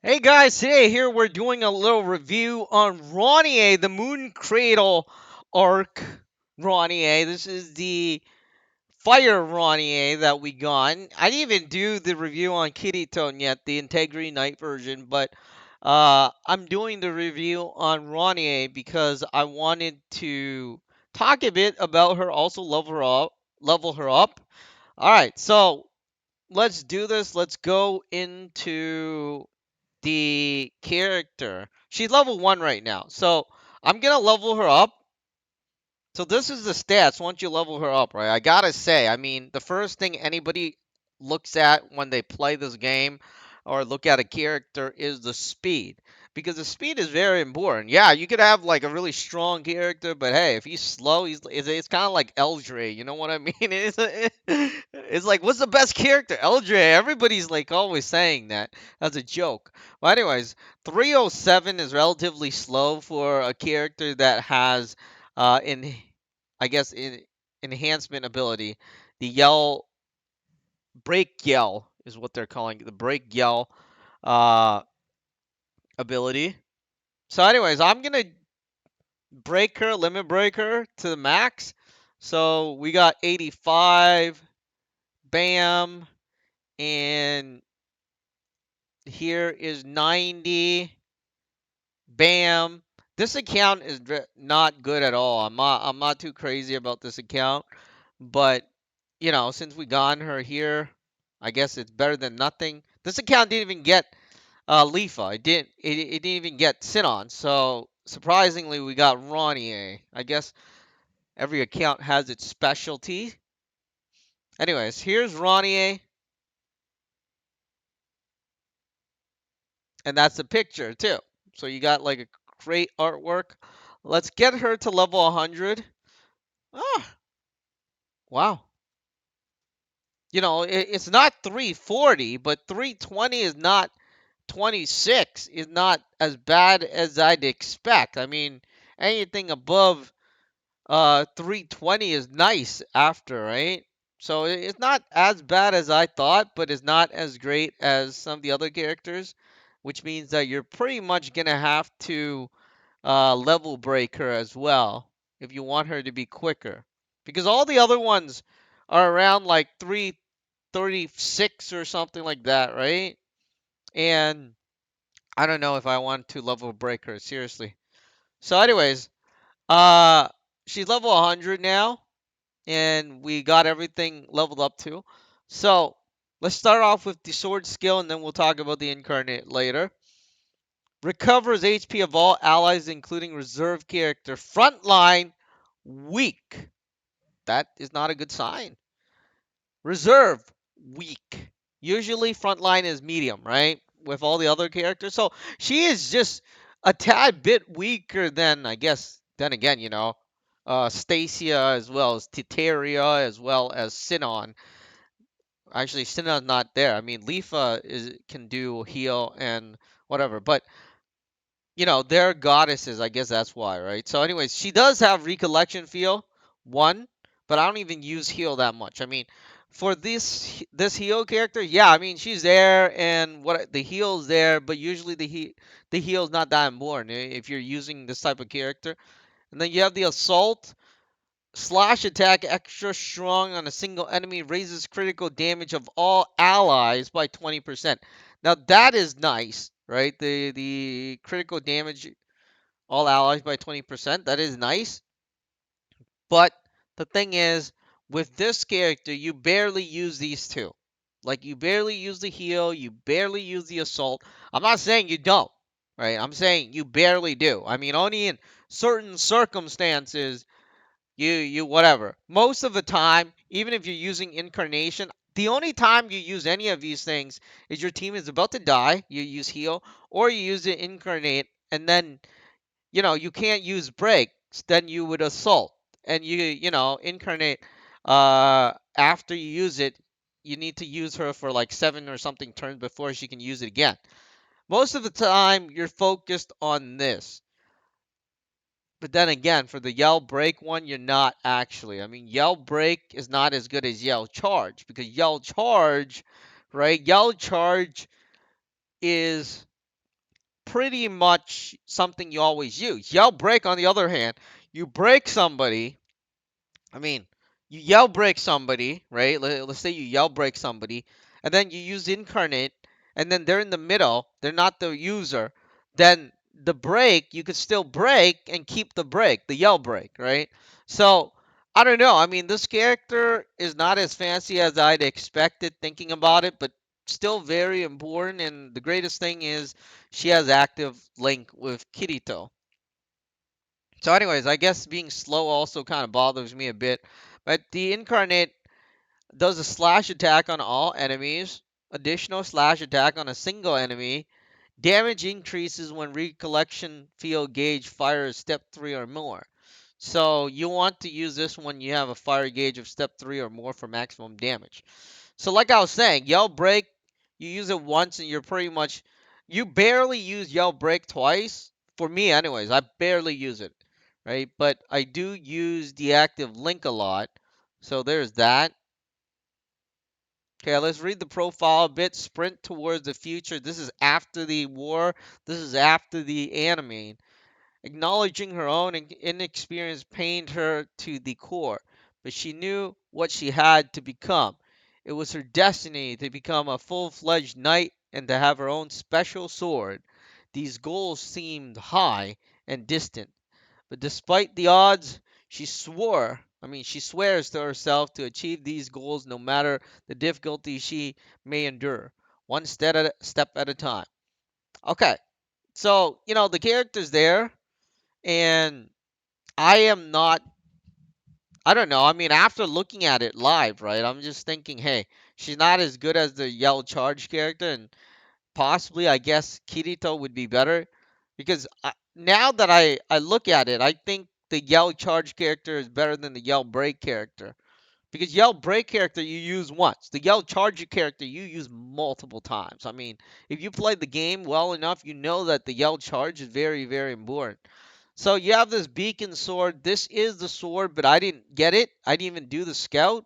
Hey guys, today here we're doing a little review on Ronie, the Moon Cradle arc Ronie. This is the Fire Ronie that we got. I didn't even do the review on Kitty Tone yet, the Integrity Night version, but I'm doing the review on Ronie because I wanted to talk a bit about her, also level her up. All right, so let's do this. Let's go into the character. She's level 1 right now. So I'm going to level her up. So this is the stats once you level her up, right? I got to say, I mean, the first thing anybody looks at when they play this game or look at a character is the speed. Because the speed is very important. Yeah, you could have like a really strong character, but hey, if he's slow, it's kind of like Eldre. You know what I mean? It's like, what's the best character? Eldre. Everybody's like always saying that as a joke. Well, anyways, 307 is relatively slow for a character that has in I guess in enhancement ability. The yell break yell is what they're calling it, the break yell uh ability. So anyways, I'm gonna break her, limit break her to the max. So we got 85, bam, and here is 90, bam. This account is not good at all. I'm not too crazy about this account, but since we got her here, I guess it's better than nothing. This account didn't even get Leafa. It didn't even get Sinon. So surprisingly, we got Ronie. I guess every account has its specialty. Anyways, here's Ronie, and that's the picture too. So you got like a great artwork. Let's get her to level 100. Ah, wow. It's not 340, but 320 is not 26 is not as bad as I'd expect. I mean, anything above 320 is nice after, right? So it's not as bad as I thought, but it's not as great as some of the other characters, which means that you're pretty much gonna have to level break her as well if you want her to be quicker, because all the other ones are around like 336 or something like that, right? And I don't know if I want to level break her, seriously. So, anyways, uh, she's level 100 now, and we got everything leveled up to. So, let's start off with the sword skill, and then we'll talk about the incarnate later. Recovers HP of all allies, including reserve character. Frontline, weak. That is not a good sign. Reserve, weak. Usually frontline is medium, right? With all the other characters. So she is just a tad bit weaker than, I guess, then again, Stacia as well as Titeria as well as Sinon. Actually, Sinon's not there. I mean, Leafa can do heal and whatever, but they're goddesses. I guess that's why, right? So, anyways, she does have recollection feel one, but I don't even use heal that much. I mean, for this heal character, yeah, I mean she's there, and what the heal's there, but usually the heal's not that important if you're using this type of character. And then you have the assault. Slash attack extra strong on a single enemy raises critical damage of all allies by 20%. Now that is nice, right? The critical damage all allies by 20%. That is nice. But the thing is, with this character, you barely use these two. Like, you barely use the heal, you barely use the assault. I'm not saying you don't, right? I'm saying you barely do. I mean, only in certain circumstances, you whatever. Most of the time, even if you're using incarnation, the only time you use any of these things is your team is about to die, you use heal, or you use it incarnate, and then you can't use breaks, then you would assault. And incarnate after you use it, you need to use her for like 7 or something turns before she can use it again. Most of the time you're focused on this. But then again, for the yell break one, you're not actually. I mean, yell break is not as good as yell charge, because yell charge, right? Yell charge is pretty much something you always use. Yell break, on the other hand, you break somebody. I mean, you yell break somebody, right? Let's say you yell break somebody, and then you use incarnate, and then they're in the middle, they're not the user. Then the break, you could still break and keep the break, the yell break, right? So I don't know. I mean, this character is not as fancy as I'd expected thinking about it, but still very important. And the greatest thing is she has active link with Kirito. So, anyways, I guess being slow also kind of bothers me a bit. But the incarnate does a slash attack on all enemies, additional slash attack on a single enemy. Damage increases when recollection field gauge fires step 3 or more. So you want to use this when you have a fire gauge of step 3 or more for maximum damage. So like I was saying, yell break, you use it once and you're pretty much, you barely use yell break twice. For me anyways, I barely use it, right? But I do use the active link a lot. So there's that. Okay, let's read the profile a bit. Sprint towards the future. This is after the war. This is after the anime. Acknowledging her own inexperience pained her to the core, but she knew what she had to become. It was her destiny to become a full fledged knight and to have her own special sword. These goals seemed high and distant, but despite the odds, she swears to herself to achieve these goals no matter the difficulty she may endure, one step at a time. Okay, so, the character's there, and I am not, I don't know. I mean, after looking at it live, right, I'm just thinking, hey, she's not as good as the Yell Charge character, and possibly, I guess, Kirito would be better. Because now that I look at it, I think the Yell Charge character is better than the Yell Break character. Because Yell Break character you use once. The Yell Charge character you use multiple times. I mean, if you played the game well enough, you know that the Yell Charge is very, very important. So you have this beacon sword. This is the sword, but I didn't get it. I didn't even do the scout.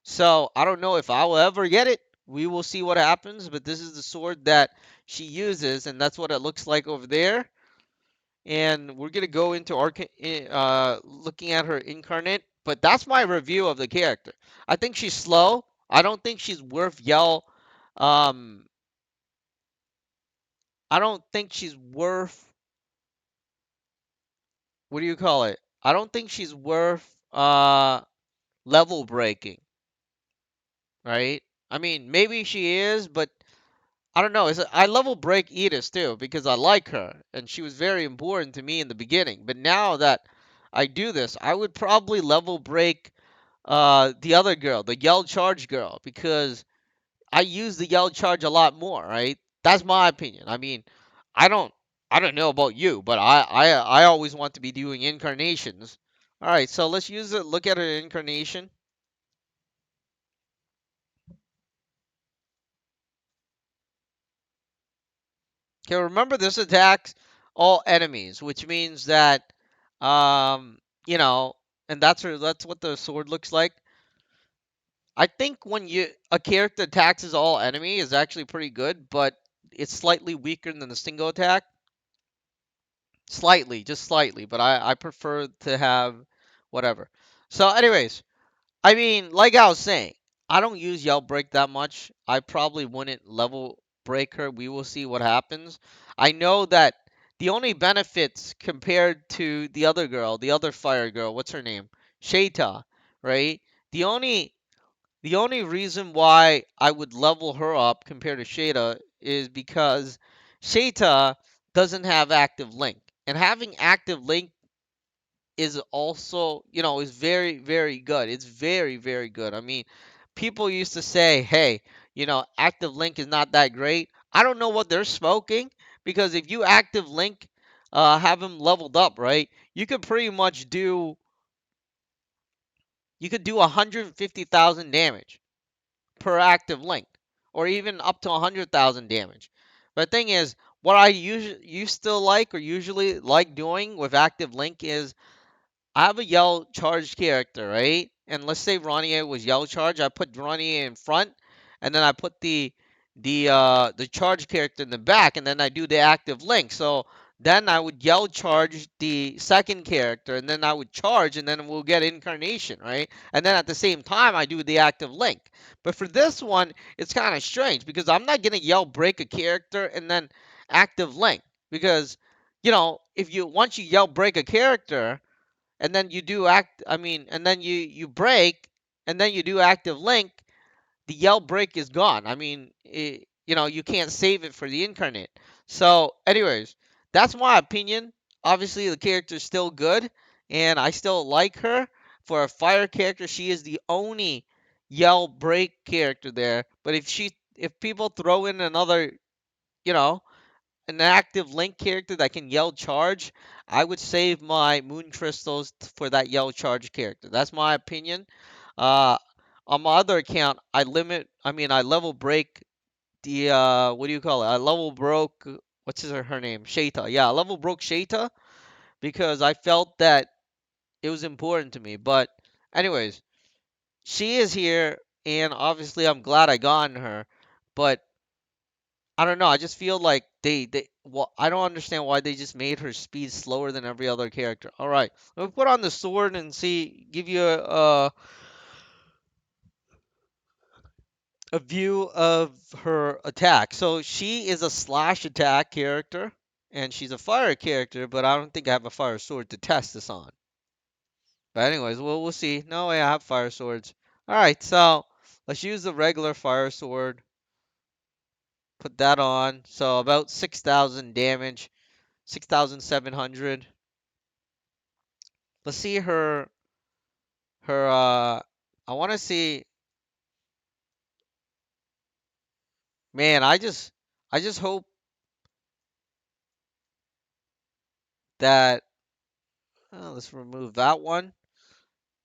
So I don't know if I will ever get it. We will see what happens. But this is the sword that she uses, and that's what it looks like over there. And we're gonna go into looking at her incarnate. But that's my review of the character. I think she's slow. I don't think she's worth yell. Um, I don't think she's worth, what do you call it? I don't think she's worth level breaking, right? I mean, maybe she is, but I don't know. I level break Edith too because I like her and she was very important to me in the beginning. But now that I do this, I would probably level break the other girl, the yell charge girl, because I use the yell charge a lot more, right? That's my opinion. I mean, I don't I don't know about you, but I always want to be doing incarnations. All right, so let's use it. Look at her incarnation. Okay, remember this attacks all enemies, which means that, um, you know, and that's what the sword looks like. I think when a character attacks as all enemy is actually pretty good, but it's slightly weaker than the single attack. Slightly, just slightly, but I prefer to have whatever. So, anyways, I mean, like I was saying, I don't use Yell Break that much. I probably wouldn't level break her. We will see what happens. I know that the only benefits compared to the other girl, the other fire girl, what's her name? Shata, right? The only the only reason why I would level her up compared to Shata is because Shata doesn't have active link. And having active link is also, is very, very good. It's very, very good. I mean, people used to say, hey, active link is not that great. I don't know what they're smoking because if you active link, have them leveled up, right? You could pretty much do 150,000 damage per active link, or even up to 100,000 damage. But the thing is, what I usually used to like or usually like doing with active link is I have a yell charged character, right? And let's say Ronie was yell charge. I put Ronie in front, and then I put the the charge character in the back, and then I do the active link. So then I would yell charge the second character, and then I would charge, and then we'll get incarnation, right? And then at the same time I do the active link. But for this one, it's kind of strange because I'm not gonna yell break a character and then active link, because if you once you yell break a character and then you do act I mean and then you break and then you do active link, the yell break is gone. I mean, you can't save it for the incarnate. So, anyways, that's my opinion. Obviously, the character is still good, and I still like her. For a fire character, she is the only yell break character there. But if people throw in another, you know, an active link character that can yell charge, I would save my moon crystals for that yell charge character. That's my opinion. Uh, on my other account, I level break the what do you call it? I level broke her name? Shata. Yeah, I level broke Shata because I felt that it was important to me. But anyways, she is here, and obviously I'm glad I gotten her. But I don't know. I just feel like well, I don't understand why they just made her speed slower than every other character. All right, let me put on the sword and give you a view of her attack. So she is a slash attack character, and she's a fire character, but I don't think I have a fire sword to test this on. But anyways, we'll see. No way I have fire swords. All right, so let's use the regular fire sword. Put that on. So about 6,000 damage, 6,700. Let's see her. I want to see. Man, I just hope that. Let's remove that one.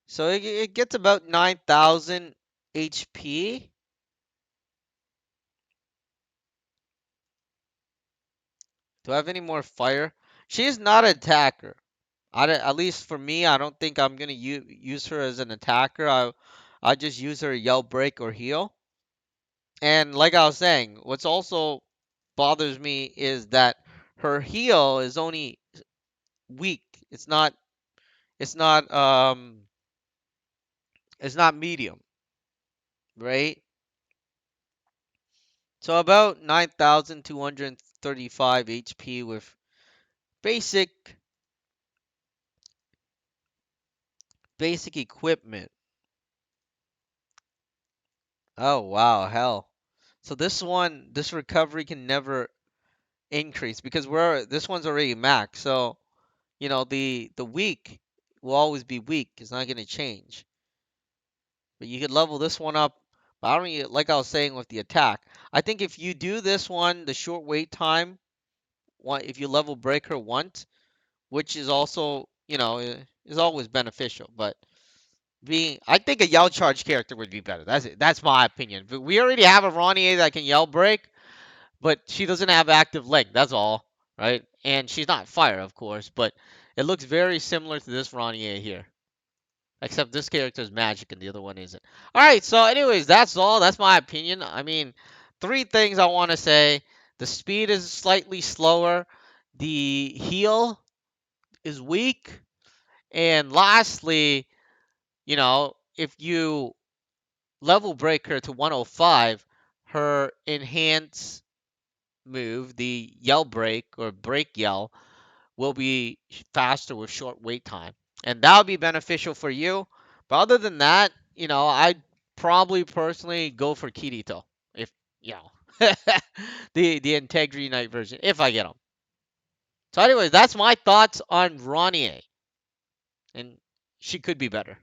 So it gets about 9,000 HP. Do I have any more fire? She's not an attacker. At least for me, I don't think I'm gonna use her as an attacker. I just use her yell break or heal. And like I was saying, what's also bothers me is that her heal is only weak. It's not it's not medium, right? So about 9,235 HP with basic basic equipment. Oh wow, hell. So this recovery can never increase because this one's already max. So, the weak will always be weak. It's not going to change. But you could level this one up. But I don't like I was saying with the attack. I think if you do this one, the short wait time, if you level break her once, which is also, is always beneficial. But I think a yell charge character would be better. That's it. That's my opinion. But we already have a Ronie that can yell break, but she doesn't have active link. That's all, right? And she's not fire, of course, but it looks very similar to this Ronie here, except this character is magic and the other one isn't. All right, so anyways, that's all. That's my opinion. I mean, three things I want to say: the speed is slightly slower, the heal is weak, and lastly, if you level break her to 105, her enhance move, the yell break or break yell, will be faster with short wait time. And that would be beneficial for you. But other than that, I'd probably personally go for Kirito. If, you know, the Integrity Knight version, if I get them. So, anyways, that's my thoughts on Ronnie. And she could be better.